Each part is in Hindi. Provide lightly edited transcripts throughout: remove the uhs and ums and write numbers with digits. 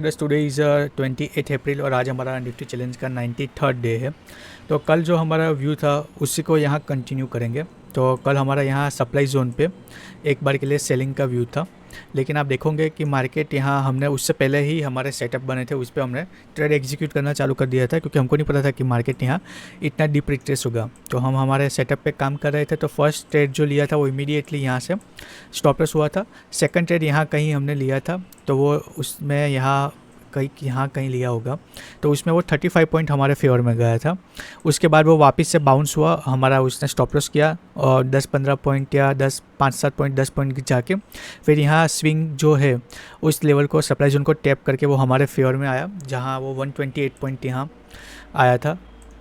बस टुडे इज़ 28 अप्रैल और आज हमारा निफ्टी चैलेंज का 93rd डे है। तो कल जो हमारा व्यू था उसी को यहाँ कंटिन्यू करेंगे। तो कल हमारा यहाँ सप्लाई जोन पे एक बार के लिए सेलिंग का व्यू था, लेकिन आप देखोगे कि मार्केट यहाँ हमने उससे पहले ही हमारे सेटअप बने थे, उस पर हमने ट्रेड एग्जीक्यूट करना चालू कर दिया था, क्योंकि हमको नहीं पता था कि मार्केट यहाँ इतना डीप रिट्रेस होगा। तो हम हमारे सेटअप पे काम कर रहे थे। तो फर्स्ट ट्रेड जो लिया था वो इमीडिएटली यहाँ से स्टॉप लॉस हुआ था। सेकंड ट्रेड यहाँ कहीं हमने लिया था, तो वो उसमें यहाँ कहीं लिया होगा, तो उसमें वो 35 पॉइंट हमारे फेवर में गया था। उसके बाद वो वापस से बाउंस हुआ, हमारा उसने स्टॉप लॉस किया और 10-15 पॉइंट या 5-7 पॉइंट 10 पॉइंट जाके फिर यहाँ स्विंग जो है उस लेवल को, सप्लाई जोन को टैप करके वो हमारे फेवर में आया, जहाँ वो 128 पॉइंट यहाँ आया था।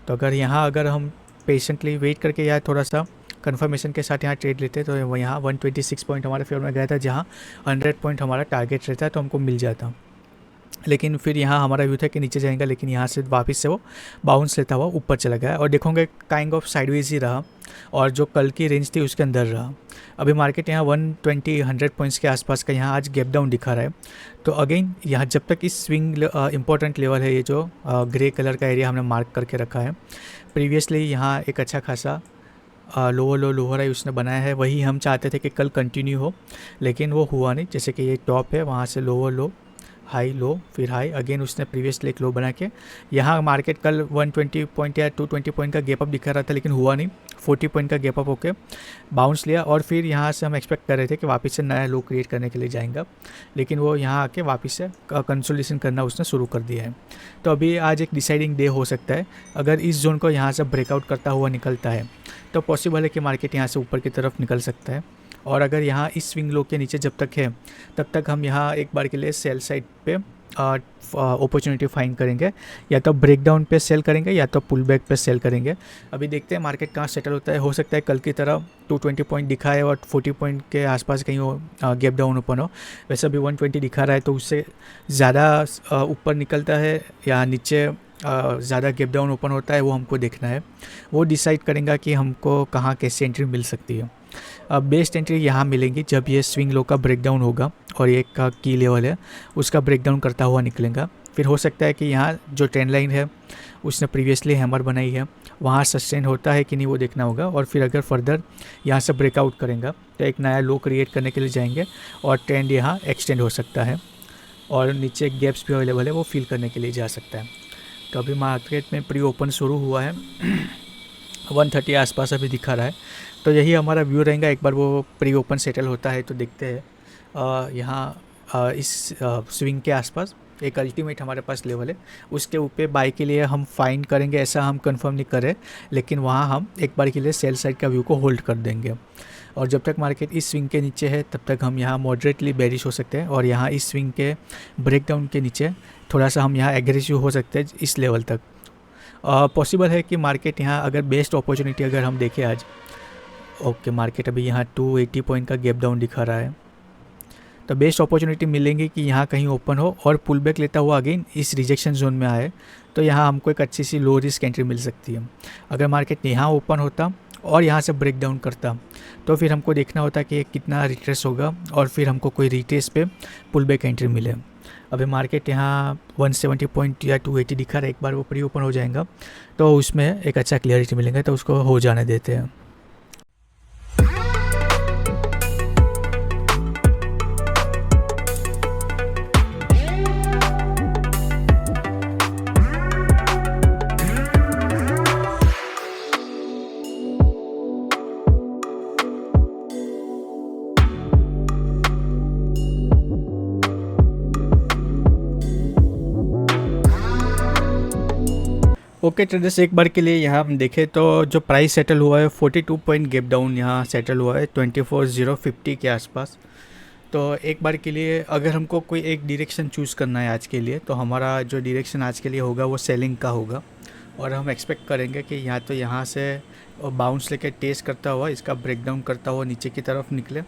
तो अगर हम पेशेंटली वेट करके या थोड़ा सा कंफर्मेशन के साथ यहाँ ट्रेड लेते तो वो यहाँ 126 पॉइंट हमारे फेवर में गया था, जहाँ 100 पॉइंट हमारा टारगेट रहता है, तो हमको मिल जाता। लेकिन फिर यहाँ हमारा व्यू था कि नीचे जाएगा, लेकिन यहाँ से वापस से वो बाउंस लेता हुआ ऊपर चला गया और देखोगे काइंड ऑफ साइडवेज ही रहा, और जो कल की रेंज थी उसके अंदर रहा। अभी मार्केट यहाँ 100 पॉइंट्स के आसपास का यहाँ आज गैप डाउन दिखा रहा है। तो अगेन यहाँ जब तक इस स्विंग इंपॉर्टेंट लेवल है, ये जो ग्रे कलर का एरिया हमने मार्क करके रखा है, प्रीवियसली यहाँ एक अच्छा खासा लोअर हाई उसने बनाया है, वही हम चाहते थे कि कल कंटिन्यू हो, लेकिन वो हुआ नहीं। जैसे कि ये टॉप है, वहाँ से लोअर लो, हाई लो, फिर हाई, अगेन उसने प्रीवियसली एक लो बना के यहाँ मार्केट कल 120 पॉइंट या 220 पॉइंट का गैप अप दिखा रहा था, लेकिन हुआ नहीं। 40 पॉइंट का गैप अप होकर बाउंस लिया और फिर यहाँ से हम एक्सपेक्ट कर रहे थे कि वापस से नया लो क्रिएट करने के लिए जाएंगे, लेकिन वो यहाँ आके वापस से कंसोलिडेशन करना उसने शुरू कर दिया है। तो अभी आज एक डिसाइडिंग डे हो सकता है। अगर इस जोन को यहाँ से ब्रेकआउट करता हुआ निकलता है तो पॉसिबल है कि मार्केट यहाँ से ऊपर की तरफ निकल सकता है, और अगर यहाँ इस स्विंग लो के नीचे जब तक है तब तक हम यहाँ एक बार के लिए सेल साइड पे अपॉर्चुनिटी फाइंड करेंगे, या तो ब्रेकडाउन पे सेल करेंगे या तो पुल बैक पे सेल करेंगे। अभी देखते हैं मार्केट कहाँ सेटल होता है। हो सकता है कल की तरह 220 पॉइंट दिखाए और 40 पॉइंट के आसपास कहीं वो गैप डाउन ओपन हो। वैसे अभी 120 दिखा रहा है, तो उससे ज़्यादा ऊपर निकलता है या नीचे ज़्यादा गैप डाउन ओपन होता है, वो हमको देखना है। वो डिसाइड करेंगे कि हमको कहाँ कैसे एंट्री मिल सकती है। बेस्ट एंट्री यहाँ मिलेंगी जब ये स्विंग लो का ब्रेकडाउन होगा और एक का की लेवल है उसका ब्रेकडाउन करता हुआ निकलेगा। फिर हो सकता है कि यहाँ जो ट्रेंड लाइन है उसने प्रीवियसली हैमर बनाई है, वहाँ सस्टेन होता है कि नहीं वो देखना होगा, और फिर अगर फर्दर यहाँ से ब्रेकआउट करेंगे तो एक नया लो क्रिएट करने के लिए जाएंगे और ट्रेंड यहाँ एक्सटेंड हो सकता है, और नीचे गैप्स भी अवेलेबल है वो फिल करने के लिए जा सकता है। तो अभी मार्केट में प्री ओपन शुरू हुआ है 130 आसपास अभी दिखा रहा है। तो यही हमारा व्यू रहेगा। एक बार वो प्री ओपन सेटल होता है तो देखते हैं यहाँ इस स्विंग के आसपास एक अल्टीमेट हमारे पास लेवल है, उसके ऊपर बाई के लिए हम फाइंड करेंगे, ऐसा हम कंफर्म नहीं करें, लेकिन वहाँ हम एक बार के लिए सेल साइड का व्यू को होल्ड कर देंगे। और जब तक मार्केट इस स्विंग के नीचे है तब तक हम यहाँ मॉडरेटली बेरिश हो सकते हैं, और यहाँ इस स्विंग के ब्रेकडाउन के नीचे थोड़ा सा हम यहाँ एग्रेसिव हो सकते हैं इस लेवल तक। पॉसिबल है कि मार्केट यहाँ अगर बेस्ट अपॉर्चुनिटी अगर हम देखें आज, ओके मार्केट अभी यहाँ 280 पॉइंट का गैप डाउन दिखा रहा है, तो बेस्ट अपॉर्चुनिटी मिलेंगी कि यहाँ कहीं ओपन हो और पुल बैक लेता हुआ अगेन इस रिजेक्शन जोन में आए, तो यहाँ हमको एक अच्छी सी लो रिस्क एंट्री मिल सकती है। अगर मार्केट यहाँ ओपन होता और यहाँ से ब्रेक डाउन करता तो फिर हमको देखना होता कि कितना रिट्रेस होगा और फिर हमको कोई रिट्रेस पे पुल बैक एंट्री मिले। अभी मार्केट यहाँ 170 पॉइंट या 280 दिखा रहा है, एक बार वो प्री ओपन हो जाएगा तो उसमें एक अच्छा क्लियरिटी मिलेंगे, तो उसको हो जाने देते हैं। ओके ट्रेडर्स, एक बार के लिए यहाँ हम देखें तो जो प्राइस सेटल हुआ है 42 पॉइंट गैप डाउन यहाँ सेटल हुआ है 24,050 के आसपास। तो एक बार के लिए अगर हमको कोई एक डायरेक्शन चूज़ करना है आज के लिए, तो हमारा जो डायरेक्शन आज के लिए होगा वो सेलिंग का होगा, और हम एक्सपेक्ट करेंगे कि या तो यहाँ से बाउंस लेके टेस्ट करता हुआ इसका ब्रेकडाउन करता हुआ नीचे की तरफ निकले,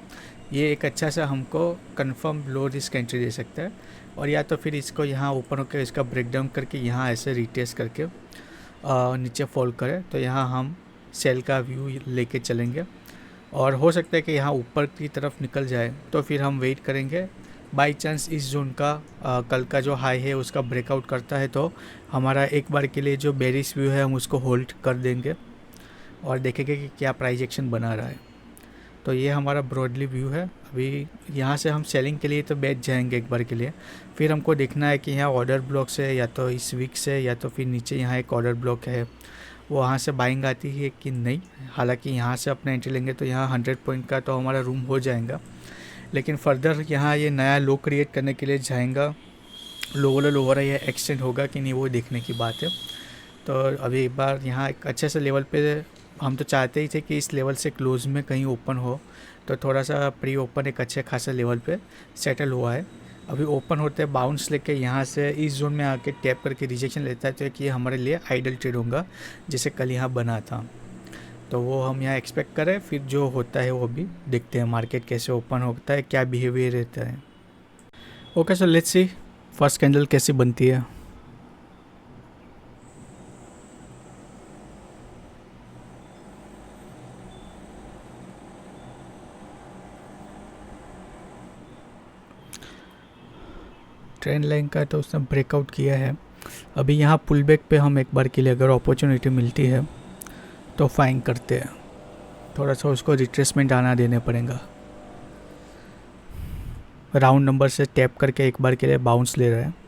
ये एक अच्छा सा हमको कंफर्म लो रिस्क एंट्री दे सकता है, और या तो फिर इसको यहाँ ओपन होकर इसका ब्रेकडाउन करके यहाँ ऐसे रिटेस्ट करके नीचे फॉल करे, तो यहाँ हम सेल का व्यू लेके चलेंगे। और हो सकता है कि यहाँ ऊपर की तरफ निकल जाए तो फिर हम वेट करेंगे बाई चांस इस जोन का कल का जो हाई है उसका ब्रेकआउट करता है तो हमारा एक बार के लिए जो बेरिश व्यू है हम उसको होल्ड कर देंगे और देखेंगे कि क्या प्राइस एक्शन बना रहा है। तो ये हमारा ब्रॉडली व्यू है। अभी यहाँ से हम सेलिंग के लिए तो बैठ जाएंगे एक बार के लिए, फिर हमको देखना है कि यहाँ ऑर्डर ब्लॉक से या तो इस वीक से या तो फिर नीचे यहाँ एक ऑर्डर ब्लॉक है वहाँ से बाइंग आती है कि नहीं। हालांकि यहाँ से अपना एंट्री लेंगे तो यहाँ 100 पॉइंट का तो हमारा रूम हो जाएगा, लेकिन फर्दर यहाँ ये नया लो क्रिएट करने के लिए जाएगा, लोअर ये एक्सटेंड होगा कि नहीं वो देखने की बात है। तो अभी एक बार यहाँ एक अच्छे से लेवल पे हम तो चाहते ही थे कि इस लेवल से क्लोज में कहीं ओपन हो, तो थोड़ा सा प्री ओपन एक अच्छे खासे लेवल पे सेटल हुआ है। अभी ओपन होते हैं बाउंस लेके यहाँ से इस जोन में आके टैप करके रिजेक्शन लेता है, तो कि ये हमारे लिए आइडल ट्रेड होगा जैसे कल यहाँ बना था। तो वो हम यहाँ एक्सपेक्ट करें, फिर जो होता है वो भी देखते हैं मार्केट कैसे ओपन होता है, क्या बिहेवियर रहता है। Okay so let's see first candle कैसी बनती है। ट्रेंड लाइन का तो उसने ब्रेकआउट किया है। अभी यहाँ पुल बैक पे हम एक बार के लिए अगर अपॉर्चुनिटी मिलती है तो फाइन करते हैं, थोड़ा सा उसको रिट्रेसमेंट आना देने पड़ेगा। राउंड नंबर से टैप करके एक बार के लिए बाउंस ले रहा है।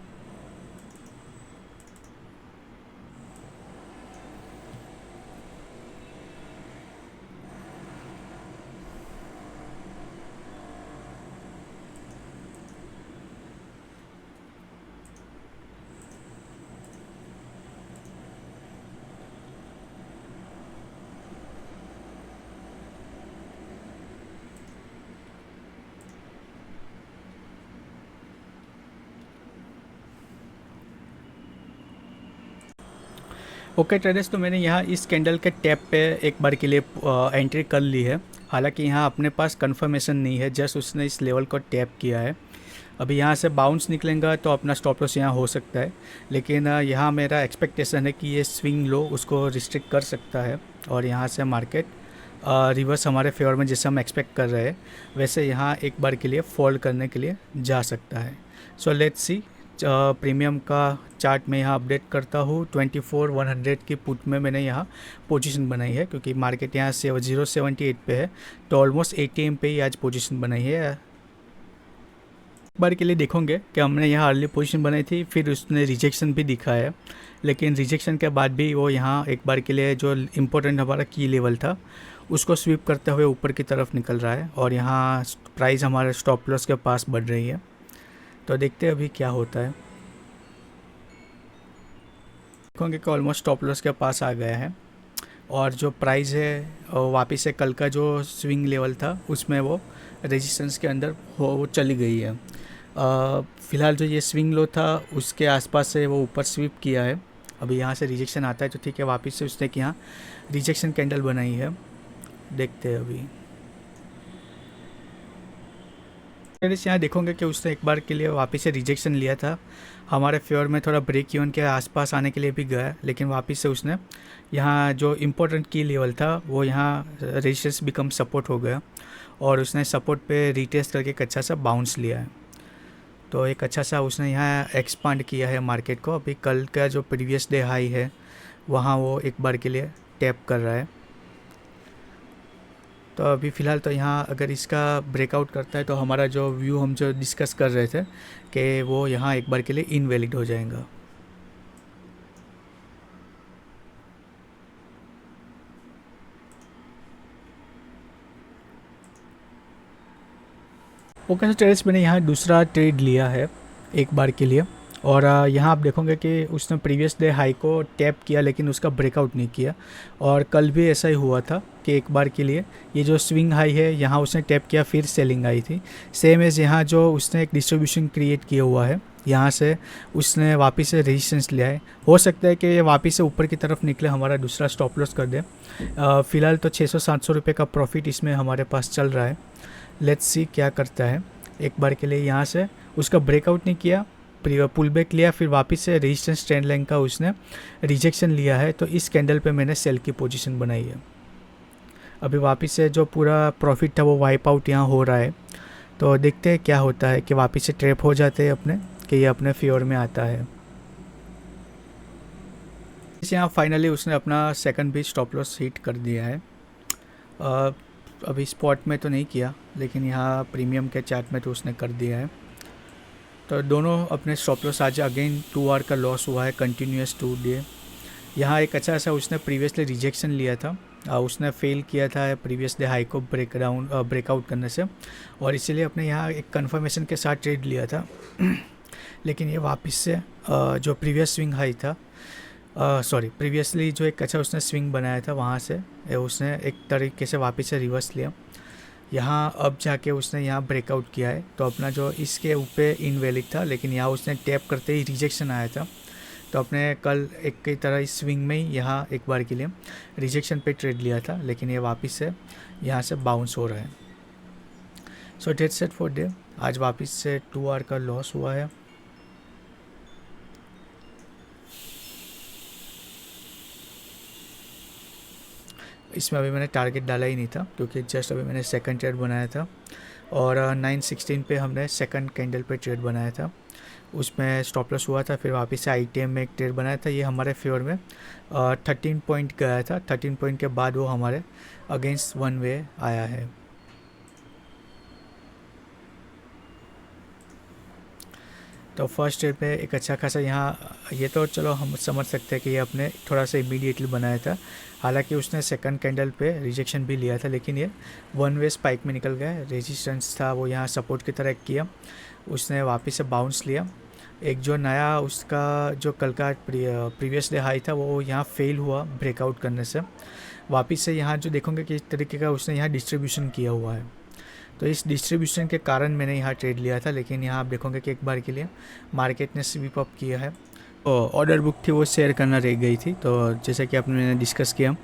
ओके ट्रेडर्स, तो मैंने यहाँ इस कैंडल के टैप पे एक बार के लिए एंट्री कर ली है। हालांकि यहाँ अपने पास कंफर्मेशन नहीं है, जस्ट उसने इस लेवल को टैप किया है। अभी यहाँ से बाउंस निकलेगा तो अपना स्टॉप लॉस यहाँ हो सकता है, लेकिन यहाँ मेरा एक्सपेक्टेशन है कि ये स्विंग लो उसको रिस्ट्रिक्ट कर सकता है और यहाँ से मार्केट रिवर्स हमारे फेवर में जैसे हम एक्सपेक्ट कर रहे हैं वैसे यहाँ एक बार के लिए फॉल करने के लिए जा सकता है। सो लेट्स सी प्रीमियम का चार्ट में यहाँ अपडेट करता हूँ। 24,100 की पुट में मैंने यहाँ पोजीशन बनाई है, क्योंकि मार्केट यहाँ से 0.78 पे है, तो ऑलमोस्ट 80 एम पे ही आज पोजीशन बनाई है। एक बार के लिए देखोगे कि हमने यहाँ अर्ली पोजीशन बनाई थी, फिर उसने रिजेक्शन भी दिखा है, लेकिन रिजेक्शन के बाद भी वो यहाँ एक बार के लिए जो इम्पोर्टेंट हमारा की लेवल था उसको स्वीप करते हुए ऊपर की तरफ निकल रहा है और यहाँ प्राइस हमारे स्टॉप लॉस के पास बढ़ रही है। तो देखते हैं अभी क्या होता है। देखोगे कि ऑलमोस्ट स्टॉप लॉस के पास आ गया है और जो प्राइस है वापस से कल का जो स्विंग लेवल था उसमें वो रेजिस्टेंस के अंदर वो चली गई है। फ़िलहाल जो ये स्विंग लो था उसके आसपास से वो ऊपर स्वीप किया है। अभी यहाँ से रिजेक्शन आता है तो ठीक है, वापस से उसने यहाँ रिजेक्शन कैंडल बनाई है, देखते हैं अभी। यहाँ देखोगे कि उसने एक बार के लिए वापस से रिजेक्शन लिया था, हमारे फेवर में थोड़ा ब्रेक इवन के आसपास आने के लिए भी गया, लेकिन वापस से उसने यहाँ जो इम्पोर्टेंट की लेवल था वो यहाँ रेजिस्टेंस बिकम सपोर्ट हो गया और उसने सपोर्ट पे रिटेस्ट करके एक अच्छा सा बाउंस लिया है। तो एक अच्छा सा उसने यहाँ एक्सपांड किया है मार्केट को। अभी कल का जो प्रीवियस डे हाई है वहाँ वो एक बार के लिए टैप कर रहा है। तो अभी फ़िलहाल तो यहाँ अगर इसका ब्रेकआउट करता है तो हमारा जो व्यू हम जो डिस्कस कर रहे थे कि वो यहाँ एक बार के लिए इनवैलिड हो जाएगा। ओके सो ट्रेड्स, मैंने यहाँ दूसरा ट्रेड लिया है एक बार के लिए और यहाँ आप देखोगे कि उसने प्रीवियस डे हाई को टैप किया लेकिन उसका ब्रेकआउट नहीं किया और कल भी ऐसा ही हुआ था कि एक बार के लिए ये जो स्विंग हाई है यहाँ उसने टैप किया, फिर सेलिंग आई थी। सेम एज यहाँ जो उसने एक डिस्ट्रीब्यूशन क्रिएट किया हुआ है, यहाँ से उसने वापस से रेजिस्टेंस लिया है। हो सकता है कि ये वापस से ऊपर की तरफ निकले, हमारा दूसरा स्टॉप लॉस कर दे। फ़िलहाल तो 600-700 रुपये का प्रॉफिट इसमें हमारे पास चल रहा है। लेट्स सी क्या करता है। एक बार के लिए यहाँ से उसका ब्रेकआउट नहीं किया, पुल बैक लिया, फिर वापस से रेजिस्टेंस ट्रेंड लाइन का उसने रिजेक्शन लिया है, तो इस कैंडल पे मैंने सेल की पोजीशन बनाई है। अभी वापस से जो पूरा प्रॉफिट था वो वाइप आउट यहाँ हो रहा है, तो देखते हैं क्या होता है कि वापस से ट्रैप हो जाते हैं अपने, कि ये अपने फेवर में आता है। इस यहाँ फाइनली उसने अपना सेकंड भी स्टॉप लॉस हिट कर दिया है। अभी स्पॉट में तो नहीं किया, लेकिन यहाँ प्रीमियम के चार्ट में तो उसने कर दिया है। तो दोनों अपने स्टॉप लॉस आज अगेन 2 आवर का लॉस हुआ है कंटिन्यूस 2 डे। यहाँ एक अच्छा सा उसने प्रीवियसली रिजेक्शन लिया था, उसने फेल किया था प्रीवियस डे हाई को ब्रेकआउट करने से, और इसीलिए अपने यहाँ एक कंफर्मेशन के साथ ट्रेड लिया था। लेकिन ये वापस से जो प्रीवियस स्विंग हाई था, प्रीवियसली जो एक अच्छा उसने स्विंग बनाया था वहाँ से उसने एक तरीके से वापस से रिवर्स लिया। यहाँ अब जाके उसने यहाँ ब्रेकआउट किया है, तो अपना जो इसके ऊपर इनवैलिड था, लेकिन यहाँ उसने टैप करते ही रिजेक्शन आया था। तो अपने कल एक की तरह इस स्विंग में ही यहाँ एक बार के लिए रिजेक्शन पे ट्रेड लिया था, लेकिन ये वापस से यहाँ से बाउंस हो रहा है। सो डेट सेट फॉर डे। आज वापस से 2 आवर का लॉस हुआ है। इसमें अभी मैंने टारगेट डाला ही नहीं था, क्योंकि जस्ट अभी मैंने सेकंड ट्रेड बनाया था, और 9:16 पे हमने सेकंड कैंडल पे ट्रेड बनाया था, उसमें स्टॉप लॉस हुआ था। फिर वापस से ITM में एक ट्रेड बनाया था, ये हमारे फेवर में 13 पॉइंट गया था। 13 पॉइंट के बाद वो हमारे अगेंस्ट वन वे आया है। तो फर्स्ट ट्रेड पे एक अच्छा खासा यहाँ, ये तो चलो हम समझ सकते हैं कि ये अपने थोड़ा सा इमीडिएटली बनाया था। हालांकि उसने सेकंड कैंडल पे रिजेक्शन भी लिया था, लेकिन ये वन वे स्पाइक में निकल गया। रेजिस्टेंस था वो यहाँ सपोर्ट की तरह किया, उसने वापस से बाउंस लिया। एक जो नया उसका जो कल का प्रीवियस डे हाई था वो यहाँ फेल हुआ ब्रेकआउट करने से। वापस से यहाँ जो देखोगे कि इस तरीके का उसने यहाँ डिस्ट्रीब्यूशन किया हुआ है, तो इस डिस्ट्रीब्यूशन के कारण मैंने यहाँ ट्रेड लिया था। लेकिन यहाँ आप देखोगे कि एक बार के लिए मार्केट ने स्वीप अप किया है। ऑर्डर बुक थी वो शेयर करना रह गई थी, तो जैसे कि आपने मैंने डिस्कस किया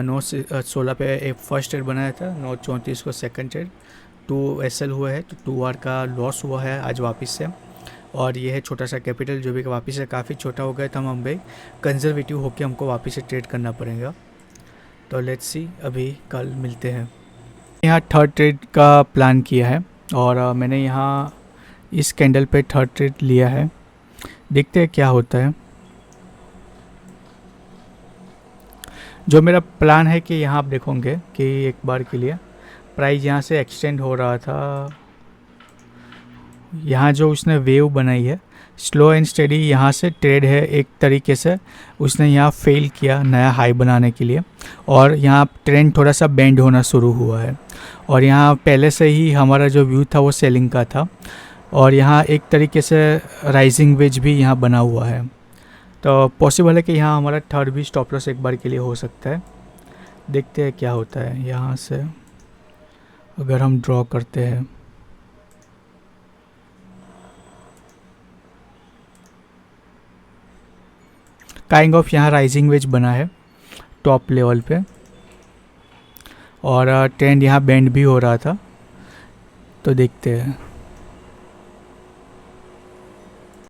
9:16 पे एक फर्स्ट ट्रेड बनाया था, 9:34 को सेकंड ट्रेड, 2 SL हुआ है, तो 2 आवर का लॉस हुआ है आज वापस से। और ये है छोटा सा कैपिटल जो भी वापस से काफ़ी छोटा हो गया था, हम भाई कंजर्वेटिव होकर हमको वापस से ट्रेड करना पड़ेगा। तो लेट्स सी, अभी कल मिलते हैं। यहाँ थर्ड ट्रेड का प्लान किया है, और मैंने यहाँ इस कैंडल पे थर्ड ट्रेड लिया है। देखते हैं क्या होता है। जो मेरा प्लान है कि यहाँ आप देखोगे कि एक बार के लिए प्राइस यहाँ से एक्सटेंड हो रहा था। यहाँ जो उसने वेव बनाई है स्लो एंड स्टेडी, यहाँ से ट्रेड है एक तरीके से। उसने यहाँ फेल किया नया हाई बनाने के लिए, और यहाँ ट्रेंड थोड़ा सा बेंड होना शुरू हुआ है, और यहाँ पहले से ही हमारा जो व्यू था वो सेलिंग का था, और यहाँ एक तरीके से राइजिंग वेज भी यहाँ बना हुआ है। तो पॉसिबल है कि यहाँ हमारा थर्ड भी स्टॉप लॉस एक बार के लिए हो सकता है। देखते हैं क्या होता है। यहाँ से अगर हम ड्रॉ करते हैं, काइंड ऑफ यहाँ राइजिंग वेज बना है टॉप लेवल पे, और ट्रेंड यहाँ बेंड भी हो रहा था। तो देखते हैं।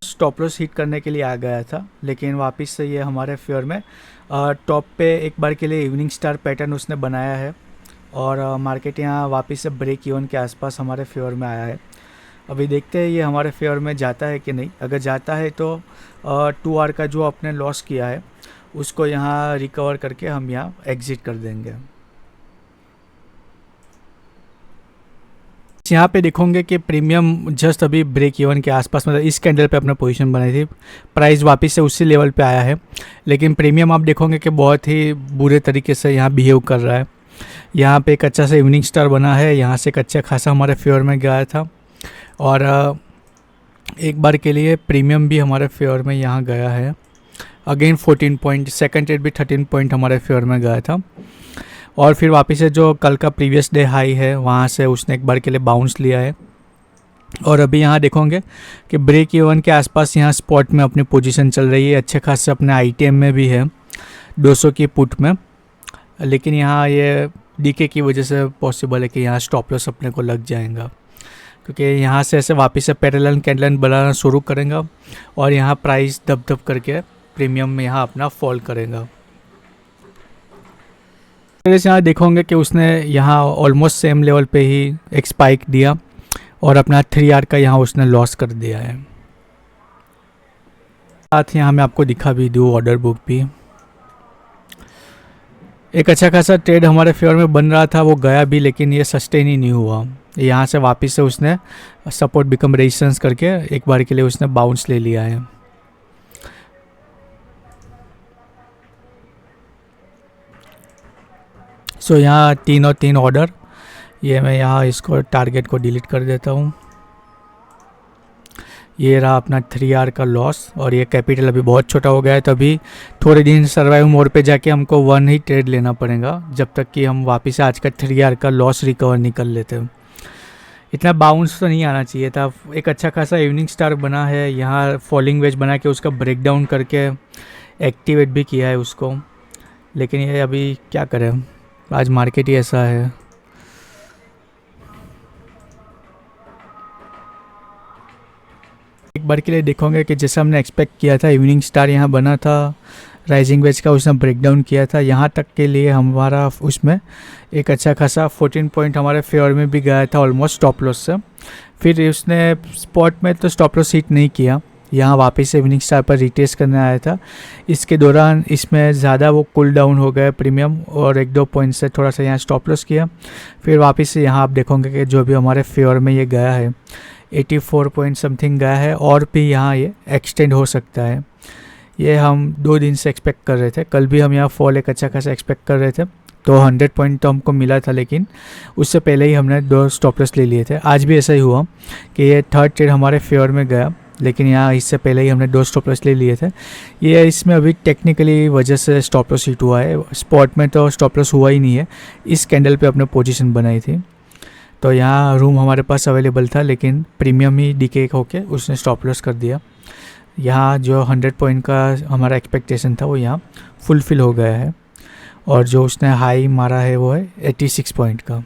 स्टॉप लॉस हिट करने के लिए आ गया था, लेकिन वापस से ये हमारे फेयर में टॉप पे एक बार के लिए इवनिंग स्टार पैटर्न उसने बनाया है, और मार्केट यहाँ वापस से ब्रेक इवन के आसपास हमारे फेयर में आया है। अभी देखते हैं ये हमारे फेवर में जाता है कि नहीं। अगर जाता है तो 2 आवर का जो आपने लॉस किया है उसको यहाँ रिकवर करके हम यहाँ एग्जिट कर देंगे। यहाँ पे देखोगे कि प्रीमियम जस्ट अभी ब्रेक इवन के आसपास, मतलब इस कैंडल पे अपना पोजीशन बनाई थी, प्राइस वापस से उसी लेवल पे आया है, लेकिन प्रीमियम आप देखोगे कि बहुत ही बुरे तरीके से यहाँ बिहेव कर रहा है। यहाँ पे एक अच्छा सा इवनिंग स्टार बना है, यहाँ से एक अच्छा खासा हमारे फेवर में गया था, और एक बार के लिए प्रीमियम भी हमारे फेवर में यहाँ गया है। अगेन 14 पॉइंट, सेकंड ट्रेड भी 13 पॉइंट हमारे फेवर में गया था, और फिर वापस से जो कल का प्रीवियस डे हाई है वहाँ से उसने एक बार के लिए बाउंस लिया है। और अभी यहाँ देखोगे कि ब्रेक इवन के आसपास यहाँ स्पॉट में अपनी पोजीशन चल रही है, अच्छे खासे अपने ITM में भी है 200 की पुट में, लेकिन यहाँ ये डीके की वजह से पॉसिबल है कि यहाँ स्टॉप लॉस अपने को लग जाएगा, क्योंकि यहाँ से ऐसे वापस से पैरेलल कैंडल बनाना शुरू करेगा, और यहाँ प्राइस दब दब करके प्रीमियम में यहाँ अपना फॉल करेगा। जैसे यहाँ देखोगे कि उसने यहाँ ऑलमोस्ट सेम लेवल पे ही एक स्पाइक दिया, और अपना 3R का यहाँ उसने लॉस कर दिया है। साथ यहाँ मैं आपको दिखा भी दूँ ऑर्डर बुक भी। एक अच्छा खासा ट्रेड हमारे फेवर में बन रहा था, वो गया भी, लेकिन ये सस्टेन ही नहीं हुआ। यहाँ से वापस से उसने सपोर्ट बिकम रेजिस्टेंस करके एक बार के लिए उसने बाउंस ले लिया है। सो यहाँ 3 और 3 ऑर्डर, ये मैं यहाँ इसको टारगेट को डिलीट कर देता हूँ। ये रहा अपना 3R का लॉस, और ये कैपिटल अभी बहुत छोटा हो गया है, तो अभी थोड़े दिन सर्वाइव मोड पे जाके हमको 1 ही ट्रेड लेना पड़ेगा जब तक कि हम वापस से आज का 3R का लॉस रिकवर नहीं कर लेते। इतना बाउंस तो नहीं आना चाहिए था। एक अच्छा खासा इवनिंग स्टार बना है, यहाँ फॉलिंग वेज बना के उसका ब्रेक डाउन करके एक्टिवेट भी किया है उसको, लेकिन ये अभी क्या करें, आज मार्केट ही ऐसा है। एक बार के लिए देखोगे कि जैसा हमने एक्सपेक्ट किया था, इवनिंग स्टार यहाँ बना था, राइजिंग वेज का उसने ब्रेक डाउन किया था, यहाँ तक के लिए हमारा उसमें एक अच्छा खासा 14 पॉइंट हमारे फेवर में भी गया था ऑलमोस्ट स्टॉप लॉस से। फिर उसने स्पॉट में तो स्टॉप लॉस हिट नहीं किया, यहाँ वापस से इवनिंग स्टार पर रिटेस्ट करने आया था। इसके दौरान इसमें ज़्यादा वो कूल डाउन हो गया प्रीमियम, और 1-2 पॉइंट से थोड़ा सा यहाँ स्टॉप लॉस किया। फिर वापस से यहाँ आप देखोगे कि जो भी हमारे फेवर में ये गया है 84 पॉइंट समथिंग गया है, और भी यहाँ ये एक्सटेंड हो सकता है। ये हम 2 दिन से एक्सपेक्ट कर रहे थे। कल भी हम यहाँ फॉल एक अच्छा खासा एक्सपेक्ट कर रहे थे, तो 100 पॉइंट तो हमको मिला था, लेकिन उससे पहले ही हमने 2 स्टॉप लॉस ले लिए थे। आज भी ऐसा ही हुआ कि ये थर्ड ट्रेड हमारे फेवर में गया, लेकिन यहाँ इससे पहले ही हमने 2 स्टॉप लॉस ले लिए थे। ये इसमें अभी टेक्निकली वजह से स्टॉप लॉस हिट हुआ है, स्पॉट में तो स्टॉप लॉस हुआ ही नहीं है। इस कैंडल पे अपने पोजीशन बनाई थी, तो यहाँ रूम हमारे पास अवेलेबल था, लेकिन प्रीमियम ही डीके होके उसने स्टॉप लॉस कर दिया। यहाँ जो 100 पॉइंट का हमारा एक्सपेक्टेशन था वो यहाँ फुलफिल हो गया है, और जो उसने हाई मारा है वो है 86 पॉइंट का।